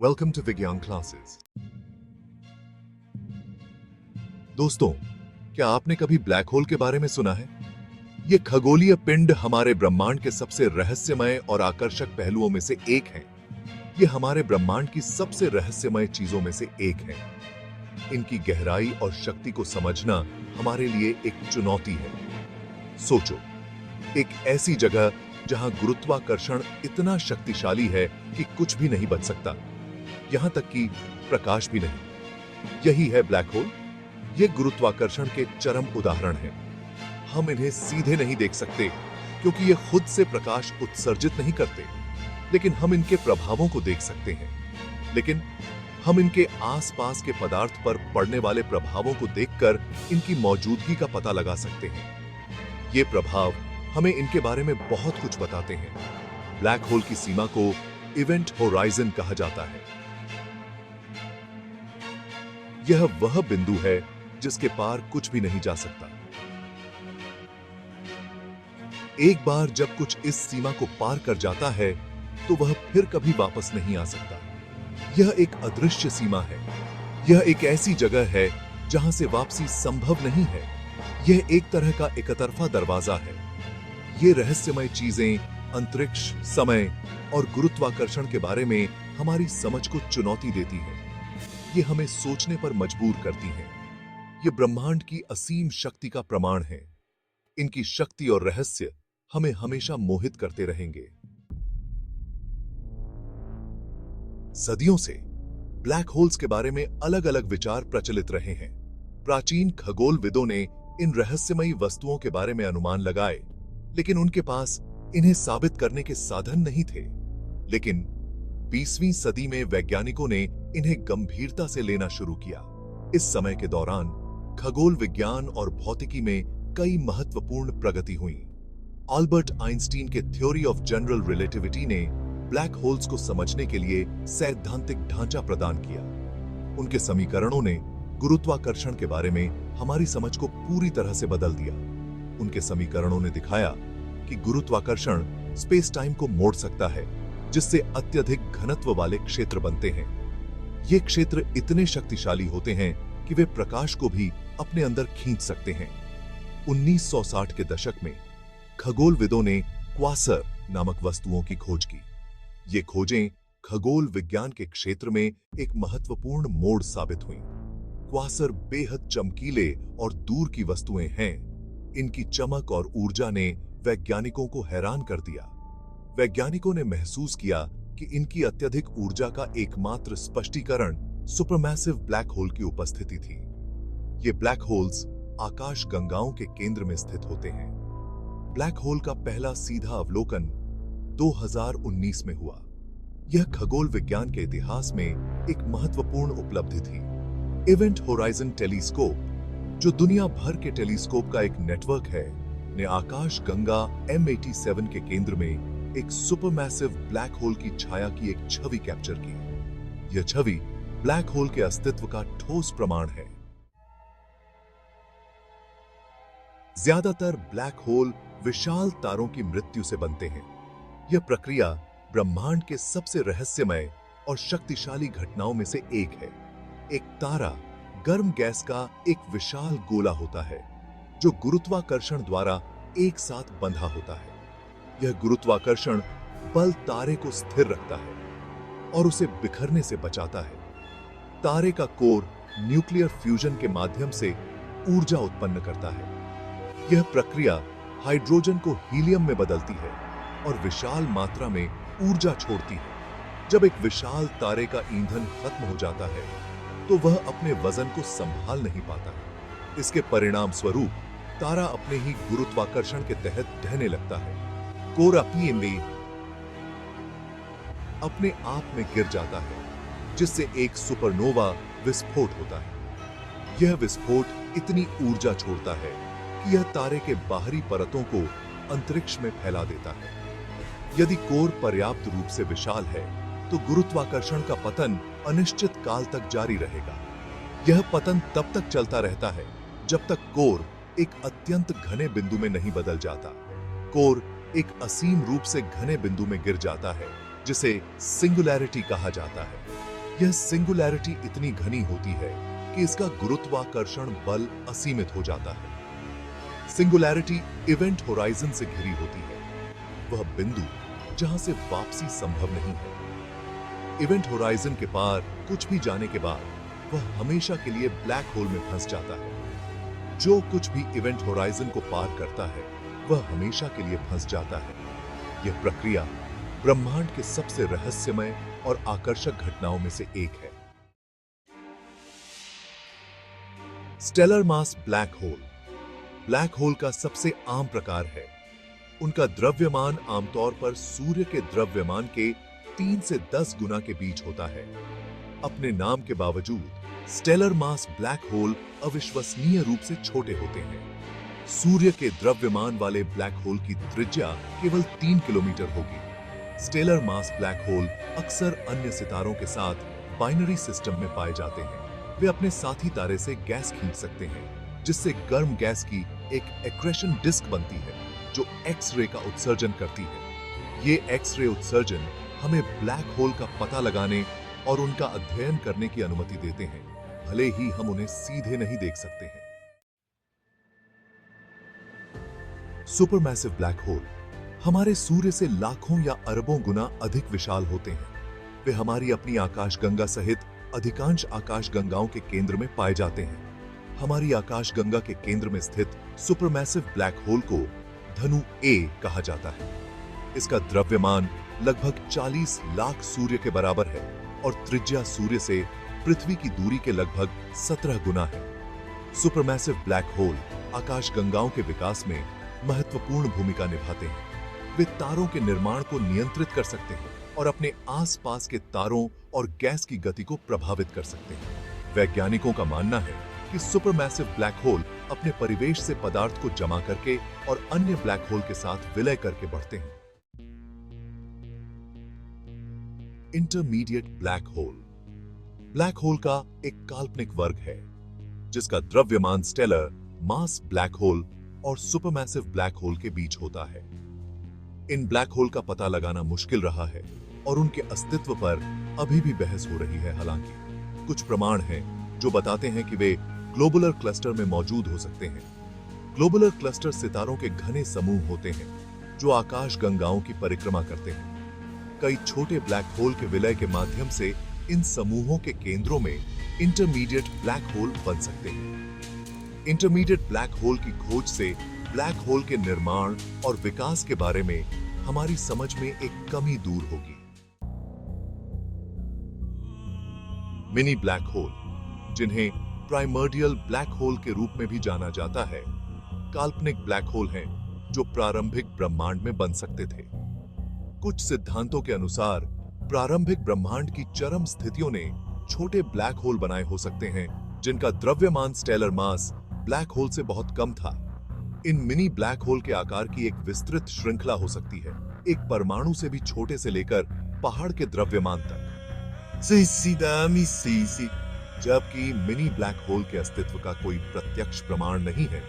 Welcome to विज्ञान classes. दोस्तों, क्या आपने कभी ब्लैक होल के बारे में सुना है? ये खगोलीय पिंड हमारे ब्रह्मांड के सबसे रहस्यमय और आकर्षक पहलुओं में से एक है। ये हमारे ब्रह्मांड की सबसे रहस्यमय चीजों में से एक है। इनकी गहराई और शक्ति को समझना हमारे लिए एक चुनौती है। सोचो, एक ऐसी जगह जहां गुरुत्वाकर्षण इतना शक्तिशाली है कि कुछ भी नहीं बच सकता, यहां तक कि प्रकाश भी नहीं। यही है ब्लैक होल। ये गुरुत्वाकर्षण के चरम उदाहरण हैं। हम इन्हें सीधे नहीं देख सकते क्योंकि ये खुद से प्रकाश उत्सर्जित नहीं करते, लेकिन हम इनके प्रभावों को देख सकते हैं। लेकिन हम इनके आसपास के पदार्थ पर पड़ने वाले प्रभावों को देखकर इनकी मौजूदगी का पता लगा सकते हैं। ये प्रभाव हमें इनके बारे में बहुत कुछ बताते हैं। ब्लैक होल की सीमा को इवेंट होराइजन कहा जाता है। यह वह बिंदु है जिसके पार कुछ भी नहीं जा सकता। एक बार जब कुछ इस सीमा को पार कर जाता है तो वह फिर कभी वापस नहीं आ सकता। यह एक अदृश्य सीमा है। यह एक ऐसी जगह है जहां से वापसी संभव नहीं है। यह एक तरह का एकतरफा दरवाजा है। ये रहस्यमय चीजें अंतरिक्ष, समय और गुरुत्वाकर्षण के बारे में हमारी समझ को चुनौती देती हैं। ये हमें सोचने पर मजबूर करती हैं। ये ब्रह्मांड की असीम शक्ति का प्रमाण है। इनकी शक्ति और रहस्य हमें हमेशा मोहित करते रहेंगे। सदियों से ब्लैक होल्स के बारे में अलग-अलग विचार प्रचलित रहे हैं। प्राचीन खगोलविदों ने इन रहस्यमयी वस्तुओं के बारे में अनुमान लगाए, लेकिन उनके पास इन्हें साबित करने के साधन नहीं थे। लेकिन 20वीं सदी में वैज्ञानिकों ने इन्हें गंभीरता से लेना शुरू किया। इस समय के दौरान खगोल विज्ञान और भौतिकी में कई महत्वपूर्ण प्रगति हुई। अल्बर्ट आइंस्टीन के थ्योरी ऑफ जनरल रिलेटिविटी ने ब्लैक होल्स को समझने के लिए सैद्धांतिक ढांचा प्रदान किया। उनके समीकरणों ने गुरुत्वाकर्षण के बारे में हमारी समझ को पूरी तरह से बदल दिया। उनके समीकरणों ने दिखाया कि गुरुत्वाकर्षण स्पेस टाइम को मोड़ सकता है, जिससे अत्यधिक घनत्व वाले क्षेत्र बनते हैं। ये क्षेत्र इतने शक्तिशाली होते हैं कि वे प्रकाश को भी अपने अंदर खींच सकते हैं। 1960 के दशक में खगोलविदों ने क्वासर नामक वस्तुओं की खोज की। ये खोजें खगोल विज्ञान के क्षेत्र में एक महत्वपूर्ण मोड़ साबित हुईं। क्वासर बेहद चमकीले और दूर की वस्तुएं हैं। इनकी चमक और ऊर्जा ने वैज्ञानिकों को हैरान कर दिया। वैज्ञानिकों ने महसूस किया कि इनकी अत्यधिक ऊर्जा का एकमात्र स्पष्टीकरण सुपरमैसिव ब्लैक होल की उपस्थिति थी। ये ब्लैक होल्स आकाश गंगाओं के केंद्र में स्थित होते हैं। ब्लैक होल का पहला सीधा अवलोकन 2019 में हुआ। यह खगोल विज्ञान के इतिहास में एक महत्वपूर्ण उपलब्धि थी। इवेंट होराइजन टेलीस्कोप, जो दुनिया भर के टेलीस्कोप का एक नेटवर्क है, ने आकाश गंगा M87 के केंद्र में एक सुपरमैसिव ब्लैक होल की छाया की एक छवि कैप्चर की। यह छवि ब्लैक होल के अस्तित्व का ठोस प्रमाण है। ज्यादातर ब्लैक होल विशाल तारों की मृत्यु से बनते हैं। यह प्रक्रिया ब्रह्मांड के सबसे रहस्यमय और शक्तिशाली घटनाओं में से एक है। एक तारा गर्म गैस का एक विशाल गोला होता है, जो गुरुत्वाकर्षण द्वारा एक साथ बंधा होता है। यह गुरुत्वाकर्षण बल तारे को स्थिर रखता है और उसे बिखरने से बचाता है। तारे का कोर न्यूक्लियर फ्यूजन के माध्यम से ऊर्जा उत्पन्न करता है। यह प्रक्रिया हाइड्रोजन को हीलियम में बदलती है और विशाल मात्रा में ऊर्जा छोड़ती है। जब एक विशाल तारे का ईंधन खत्म हो जाता है तो वह अपने वजन को संभाल नहीं पाता। इसके परिणाम स्वरूप तारा अपने ही गुरुत्वाकर्षण के तहत ढहने लगता है। कोर अपने आप में गिर जाता है, जिससे एक सुपरनोवा विस्फोट होता है। यह विस्फोट इतनी ऊर्जा छोड़ता है कि यह तारे के बाहरी परतों को अंतरिक्ष में फैला देता है। यदि कोर पर्याप्त रूप से विशाल है तो गुरुत्वाकर्षण का पतन अनिश्चित काल तक जारी रहेगा। यह पतन तब तक चलता रहता है जब तक कोर एक अत्यंत घने बिंदु में नहीं बदल जाता। कोर एक असीम रूप से घने बिंदु में गिर जाता है, जिसे सिंगुलैरिटी कहा जाता है। यह सिंगुलैरिटी इतनी घनी होती है कि इसका गुरुत्वाकर्षण बल असीमित हो जाता है। सिंगुलैरिटी इवेंट होराइजन से घिरी होती है, वह बिंदु जहां से वापसी संभव नहीं है। इवेंट होराइजन के पार कुछ भी जाने के बाद वह हमेशा के लिए ब्लैक होल में फंस जाता है। जो कुछ भी इवेंट होराइजन को पार करता है वह हमेशा के लिए फंस जाता है। यह प्रक्रिया ब्रह्मांड के सबसे रहस्यमय और आकर्षक घटनाओं में से एक है। Stellar mass black hole black hole का सबसे आम प्रकार है। उनका द्रव्यमान आमतौर पर सूर्य के द्रव्यमान के 3 से 10 गुना के बीच होता है। अपने नाम के बावजूद स्टेलर मास ब्लैक होल अविश्वसनीय रूप से छोटे होते हैं। सूर्य के द्रव्यमान वाले ब्लैक होल की त्रिज्या केवल 3 किलोमीटर होगी। स्टेलर मास ब्लैक होल अक्सर अन्य सितारों के साथ बाइनरी सिस्टम में पाए जाते हैं। वे अपने साथी तारे से गैस खींच सकते हैं, जिससे गर्म गैस की एक एक्रेशन डिस्क बनती है जो एक्स रे का उत्सर्जन करती है। ये एक्स रे उत्सर्जन हमें ब्लैक होल का पता लगाने और उनका अध्ययन करने की अनुमति देते हैं, भले ही हम उन्हें सीधे नहीं देख सकते हैं। सुपरमैसिव ब्लैक होल हमारे सूर्य से लाखों या अरबों गुना अधिक विशाल होते हैं। वे हमारी अपनी आकाशगंगा सहित अधिकांश आकाशगंगाओं के केंद्र में पाए जाते हैं। हमारी आकाशगंगा के केंद्र में स्थित सुपरमैसिव ब्लैक होल को धनु ए कहा जाता है। इसका द्रव्यमान लगभग 40 लाख सूर्य के बराबर है और त्रिज्या सूर्य से पृथ्वी की दूरी के लगभग 17 गुना है। सुपरमैसिव ब्लैक होल आकाशगंगाओं के विकास में महत्वपूर्ण भूमिका निभाते हैं। वे तारों के निर्माण को नियंत्रित कर सकते हैं और अपने आसपास के तारों और गैस की गति को प्रभावित कर सकते हैं। वैज्ञानिकों का मानना है कि सुपरमैसिव ब्लैक होल अपने परिवेश से पदार्थ को जमा करके और अन्य ब्लैक होल के साथ विलय करके बढ़ते हैं। Intermediate black hole black hole का एक काल्पनिक वर्ग है जिसका द्रव्यमान स्टेलर मास ब्लैक होल और सुपरमैसिव ब्लैक होल के बीच होता है। इन ब्लैक होल का पता लगाना मुश्किल रहा है और उनके अस्तित्व पर अभी भी बहस हो रही है। हालांकि कुछ प्रमाण हैं जो बताते हैं कि वे ग्लोबुलर क्लस्टर में मौजूद हो सकते हैं। ग्लोबुलर क्लस्टर सितारों के घने समूह होते हैं जो आकाश गंगाओं की परिक्रमा करते हैं। कई छोटे ब्लैक होल के विलय के माध्यम से इन समूहों के केंद्रों में इंटरमीडिएट ब्लैक होल बन सकते हैं। इंटरमीडिएट ब्लैक होल की खोज से ब्लैक होल के निर्माण और विकास के बारे में हमारी समझ में एक कमी दूर होगी। मिनी ब्लैक होल, जिन्हें प्राइमर्डियल ब्लैक होल के रूप में भी जाना जाता है, काल्पनिक ब्लैक होल हैं जो प्रारंभिक ब्रह्मांड में बन सकते थे। कुछ सिद्धांतों के अनुसार प्रारंभिक ब्रह्मांड की चरम स्थितियों ने छोटे ब्लैक होल बनाए हो सकते हैं जिनका द्रव्यमान स्टेलर मास ब्लैक होल से बहुत कम था। इन मिनी ब्लैक होल के आकार की एक विस्तृत श्रृंखला हो सकती है, एक परमाणु से भी छोटे से लेकर पहाड़ के द्रव्यमान तक। जबकि मिनी ब्लैक होल के अस्तित्व का कोई प्रत्यक्ष प्रमाण नहीं है,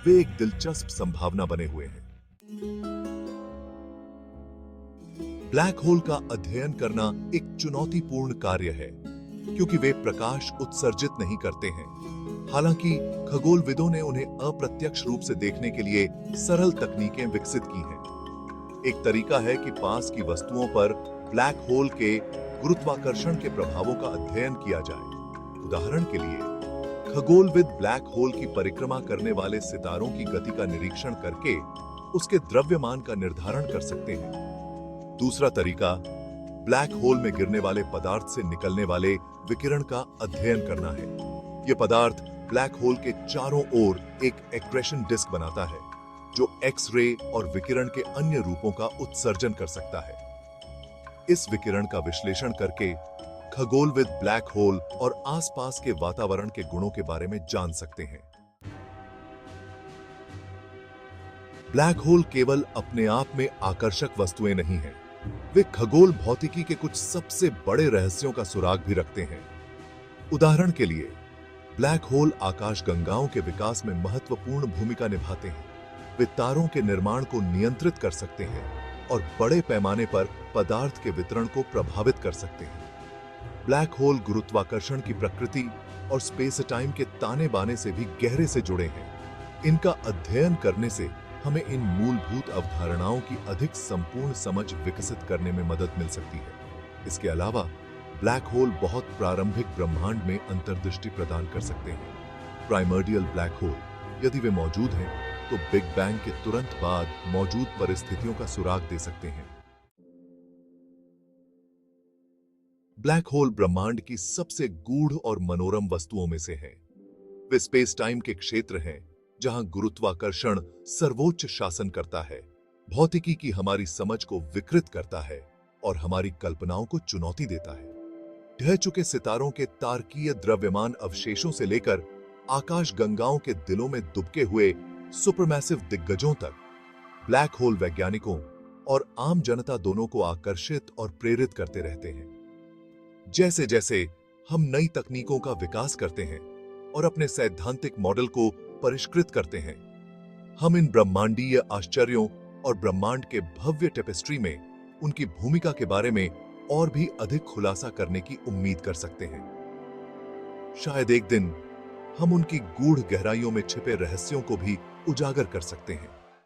वे एक दिलचस्प संभावना बने हुए हैं। ब्लैक होल का अध्ययन करना एक चुनौतीपूर्ण कार्य है क्योंकि वे प्रकाश उत्सर्जित नहीं करते हैं। हालांकि खगोलविदों ने उन्हें अप्रत्यक्ष रूप से देखने के लिए सरल तकनीकें विकसित की हैं। एक तरीका है कि पास की वस्तुओं पर ब्लैक होल के गुरुत्वाकर्षण के प्रभावों का अध्ययन किया जाए। उदाहरण के लिए, खगोलविद ब्लैक होल की परिक्रमा करने वाले सितारों की गति का निरीक्षण करके उसके द्रव्यमान का निर्धारण कर सकते हैं। दूसरा तरीका ब्लैक होल में गिरने वाले पदार्थ से निकलने वाले विकिरण का अध्ययन करना है। यह पदार्थ ब्लैक होल के चारों ओर एक एक्रेशन डिस्क बनाता है जो एक्स रे और विकिरण के अन्य रूपों का उत्सर्जन कर सकता है। इस विकिरण का विश्लेषण करके खगोलविद ब्लैक होल और आसपास के वातावरण के गुणों के बारे में जान सकते हैं। ब्लैक होल केवल अपने आप में आकर्षक वस्तुएं नहीं हैं, वे खगोल भौतिकी के कुछ सबसे बड़े रहस्यों का सुराग भी रखते हैं। उदाहरण के लिए, ब्लैक होल आकाशगंगाओं के विकास में महत्वपूर्ण भूमिका निभाते हैं। वे तारों के निर्माण को नियंत्रित कर सकते हैं और बड़े पैमाने पर पदार्थ के वितरण को प्रभावित कर सकते हैं। ब्लैक होल गुरुत्वाकर्षण की प्रकृति और स्पेस टाइम के ताने बाने से भी गहरे से जुड़े हैं। इनका अध्ययन करने से हमें इन मूलभूत अवधारणाओं की अधिक संपूर्ण समझ विकसित करने में मदद मिल सकती है। इसके अलावा ब्लैक होल बहुत प्रारंभिक ब्रह्मांड में अंतर्दृष्टि प्रदान कर सकते हैं। प्राइमर्डियल ब्लैक होल, यदि वे मौजूद हैं, तो बिग बैंग के तुरंत बाद मौजूद परिस्थितियों का सुराग दे सकते हैं। ब्लैक होल ब्रह्मांड की सबसे गूढ़ और मनोरम वस्तुओं में से है। वे स्पेस टाइम के क्षेत्र हैं जहां गुरुत्वाकर्षण सर्वोच्च शासन करता है, भौतिकी की हमारी समझ को विकृत करता है और हमारी कल्पनाओं को चुनौती देता है। ढह चुके सितारों के तारकीय द्रव्यमान अवशेषों से लेकर आकाश गंगाओं के दिलों में दुबके हुए सुपरमैसिव दिग्गजों तक, ब्लैक होल वैज्ञानिकों और आम जनता दोनों को आकर्षित और प्रेरित करते रहते हैं। जैसे जैसे हम नई तकनीकों का विकास करते हैं और अपने सैद्धांतिक मॉडल को परिष्कृत करते हैं, हम इन ब्रह्मांडीय आश्चर्यों और ब्रह्मांड के भव्य टेपेस्ट्री में उनकी भूमिका के बारे में और भी अधिक खुलासा करने की उम्मीद कर सकते हैं। शायद एक दिन हम उनकी गूढ़ गहराइयों में छिपे रहस्यों को भी उजागर कर सकते हैं।